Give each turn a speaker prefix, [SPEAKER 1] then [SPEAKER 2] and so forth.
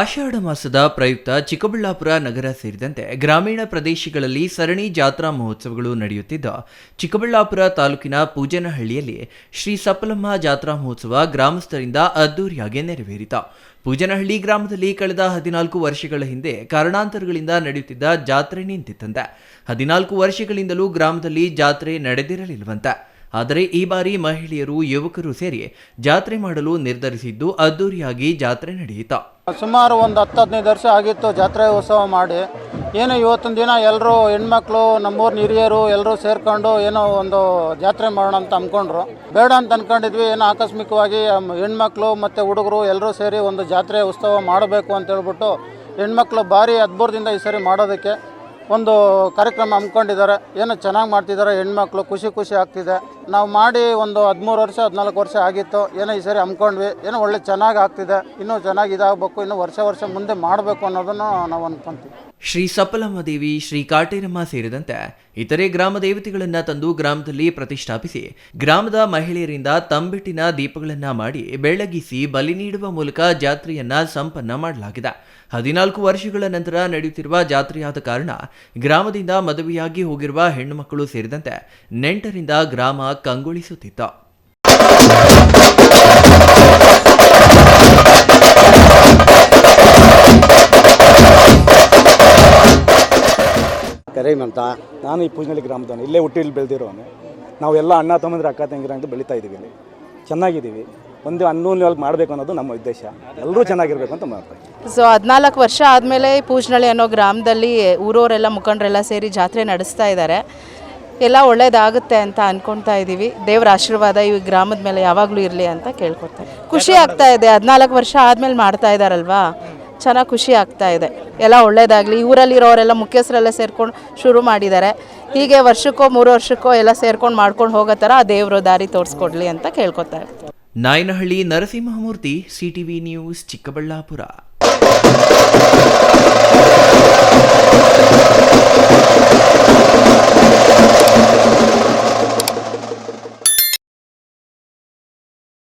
[SPEAKER 1] ಆಷಾಢ ಮಾಸದ ಪ್ರಯುಕ್ತ ಚಿಕ್ಕಬಳ್ಳಾಪುರ ನಗರ ಸೇರಿದಂತೆ ಗ್ರಾಮೀಣ ಪ್ರದೇಶಗಳಲ್ಲಿ ಸರಣಿ ಜಾತ್ರಾ ಮಹೋತ್ಸವಗಳು ನಡೆಯುತ್ತಿದ್ದು, ಚಿಕ್ಕಬಳ್ಳಾಪುರ ತಾಲೂಕಿನ ಪೂಜನಹಳ್ಳಿಯಲ್ಲಿ ಶ್ರೀ ಸಪ್ಪಲಮ್ಮ ಜಾತ್ರಾ ಮಹೋತ್ಸವ ಗ್ರಾಮಸ್ಥರಿಂದ ಅದ್ದೂರಿಯಾಗಿ ನೆರವೇರಿತು. ಪೂಜನಹಳ್ಳಿ ಗ್ರಾಮದಲ್ಲಿ ಕಳೆದ 14 ವರ್ಷಗಳ ಹಿಂದೆ ಕಾರಣಾಂತರಗಳಿಂದ ನಡೆಯುತ್ತಿದ್ದ ಜಾತ್ರೆ ನಿಂತಿತ್ತಂತೆ. 14 ವರ್ಷಗಳಿಂದಲೂ ಗ್ರಾಮದಲ್ಲಿ ಜಾತ್ರೆ ನಡೆದಿರಲಿಲ್ಲವಂತೆ. ಆದರೆ ಈ ಬಾರಿ ಮಹಿಳೆಯರು, ಯುವಕರು ಸೇರಿ ಜಾತ್ರೆ ಮಾಡಲು ನಿರ್ಧರಿಸಿದ್ದು ಅದ್ದೂರಿಯಾಗಿ ಜಾತ್ರೆ ನಡೆಯಿತು.
[SPEAKER 2] ಸುಮಾರು ಒಂದು 10-15 ವರ್ಷ ಆಗಿತ್ತು ಜಾತ್ರೆ ಉತ್ಸವ ಮಾಡಿ. ಏನು ಇವತ್ತಿನ ದಿನ ಎಲ್ಲರೂ ಹೆಣ್ಮಕ್ಳು, ನಮ್ಮೂರಿನ ಹಿರಿಯರು ಎಲ್ಲರೂ ಸೇರ್ಕೊಂಡು ಏನೋ ಒಂದು ಜಾತ್ರೆ ಮಾಡೋಣ ಅಂತ ಅಂದ್ಕೊಂಡ್ರು. ಬೇಡ ಅಂತ ಅಂದ್ಕೊಂಡಿದ್ವಿ. ಏನೋ ಆಕಸ್ಮಿಕವಾಗಿ ಹೆಣ್ಮಕ್ಳು ಮತ್ತು ಹುಡುಗರು ಎಲ್ಲರೂ ಸೇರಿ ಒಂದು ಜಾತ್ರೆ ಉತ್ಸವ ಮಾಡಬೇಕು ಅಂತ ಹೇಳ್ಬಿಟ್ಟು ಹೆಣ್ಮಕ್ಳು ಭಾರಿ ಅದ್ಭುತದಿಂದ ಈ ಸರಿ ಮಾಡೋದಕ್ಕೆ ಒಂದು ಕಾರ್ಯಕ್ರಮ ಹಮ್ಮಿಕೊಂಡಿದ್ದಾರೆ. ಏನೋ ಚೆನ್ನಾಗಿ ಮಾಡ್ತಿದ್ದಾರೆ. ಹೆಣ್ಮಕ್ಳು ಖುಷಿ ಆಗ್ತಿದೆ. ನಾವು ಮಾಡಿ ಒಂದು 13 ವರ್ಷ 14 ವರ್ಷ ಆಗಿತ್ತು. ಏನೋ ಈ ಸರಿ ಹಮ್ಮಿಕೊಂಡ್ವಿ. ಏನೋ ಒಳ್ಳೆ ಚೆನ್ನಾಗಿ ಆಗ್ತಿದೆ. ಇನ್ನೂ ಚೆನ್ನಾಗಿ ಇದಾಗಬೇಕು, ಇನ್ನೂ ವರ್ಷ ಮುಂದೆ ಮಾಡಬೇಕು ಅನ್ನೋದನ್ನು ನಾವು ಅನ್ಕೊಂತೀವಿ.
[SPEAKER 1] ಶ್ರೀ ಸಪ್ಪಲಮ್ಮ ದೇವಿ, ಶ್ರೀ ಕಾಟೇರಮ್ಮ ಸೇರಿದಂತೆ ಇತರೆ ಗ್ರಾಮ ದೇವತೆಗಳನ್ನು ತಂದು ಗ್ರಾಮದಲ್ಲಿ ಪ್ರತಿಷ್ಠಾಪಿಸಿ ಗ್ರಾಮದ ಮಹಿಳೆಯರಿಂದ ತಂಬಿಟ್ಟಿನ ದೀಪಗಳನ್ನ ಮಾಡಿ ಬೆಳಗಿಸಿ ಬಲಿ ನೀಡುವ ಮೂಲಕ ಜಾತ್ರೆಯನ್ನ ಸಂಪನ್ನ ಮಾಡಲಾಗಿದೆ. 14 ವರ್ಷಗಳ ನಂತರ ನಡೆಯುತ್ತಿರುವ ಜಾತ್ರೆಯಾದ ಕಾರಣ ಗ್ರಾಮದಿಂದ ಮದುವೆಯಾಗಿ ಹೋಗಿರುವ ಹೆಣ್ಣು ಮಕ್ಕಳು ಸೇರಿದಂತೆ ನೆಂಟರಿಂದ ಗ್ರಾಮ ಕಂಗೊಳಿಸುತ್ತಿತ್ತು.
[SPEAKER 3] ಕರೀಮ್ ಅಂತ. ನಾನು ಈ ಪೂಜನಹಳ್ಳಿ ಗ್ರಾಮದವನು. ಇಲ್ಲೇ ಹುಟ್ಟಿ ಇಲ್ಲಿ ಬೆಳೆದಿರೋನು. ನಾವೆಲ್ಲ ಅಣ್ಣ ತಮ್ಮಂದ್ರೆ ಅಕ್ಕ ತಂಗಿರ ಅಂತ ಬೆಳೀತಾ ಇದ್ದೀವಿ. ಇಲ್ಲಿ ಚೆನ್ನಾಗಿದ್ದೀವಿ. ಒಂದು ಅನ್ಯೂನ್ಯವಾಗಿ ಮಾಡಬೇಕು ಅನ್ನೋದು ನಮ್ಮ ಉದ್ದೇಶ. ಎಲ್ಲರೂ ಚೆನ್ನಾಗಿರ್ಬೇಕು ಅಂತ ಮಾಡ್ತಾರೆ.
[SPEAKER 4] ಸೊ 14 ವರ್ಷ ಆದಮೇಲೆ ಪೂಜನಹಳ್ಳಿ ಅನ್ನೋ ಗ್ರಾಮದಲ್ಲಿ ಊರವರೆಲ್ಲ ಮುಖಂಡರೆಲ್ಲ ಸೇರಿ ಜಾತ್ರೆ ನಡೆಸ್ತಾ ಇದ್ದಾರೆ. ಎಲ್ಲ ಒಳ್ಳೇದಾಗುತ್ತೆ ಅಂತ ಅಂದ್ಕೊಳ್ತಾ ಇದ್ದೀವಿ. ದೇವರ ಆಶೀರ್ವಾದ ಈ ಗ್ರಾಮದ ಮೇಲೆ ಯಾವಾಗಲೂ ಇರಲಿ ಅಂತ ಕೇಳ್ಕೊತಾರೆ. ಖುಷಿ ಆಗ್ತಾ ಇದೆ. 14 ವರ್ಷ ಆದಮೇಲೆ ಮಾಡ್ತಾ ಇದ್ದಾರಲ್ವಾ, ಚೆನ್ನಾಗಿ ಖುಷಿ ಆಗ್ತಾ ಇದೆ. ಎಲ್ಲ ಒಳ್ಳೇದಾಗಲಿ. ಊರಲ್ಲಿರೋರೆಲ್ಲ ಮುಖ್ಯಸ್ಥರೆಲ್ಲ ಸೇರ್ಕೊಂಡು ಶುರು ಮಾಡಿದ್ದಾರೆ. ಹೀಗೆ ವರ್ಷಕ್ಕೋ 3 ವರ್ಷಕ್ಕೋ ಎಲ್ಲ ಸೇರ್ಕೊಂಡು ಮಾಡ್ಕೊಂಡು ಹೋಗೋ ಥರ ಆ ದೇವರು ದಾರಿ ತೋರಿಸ್ಕೊಡ್ಲಿ ಅಂತ ಕೇಳ್ಕೊತಾರೆ.
[SPEAKER 1] Nayanahalli Narasimhamurthy, CTV news, Chikkaballapur.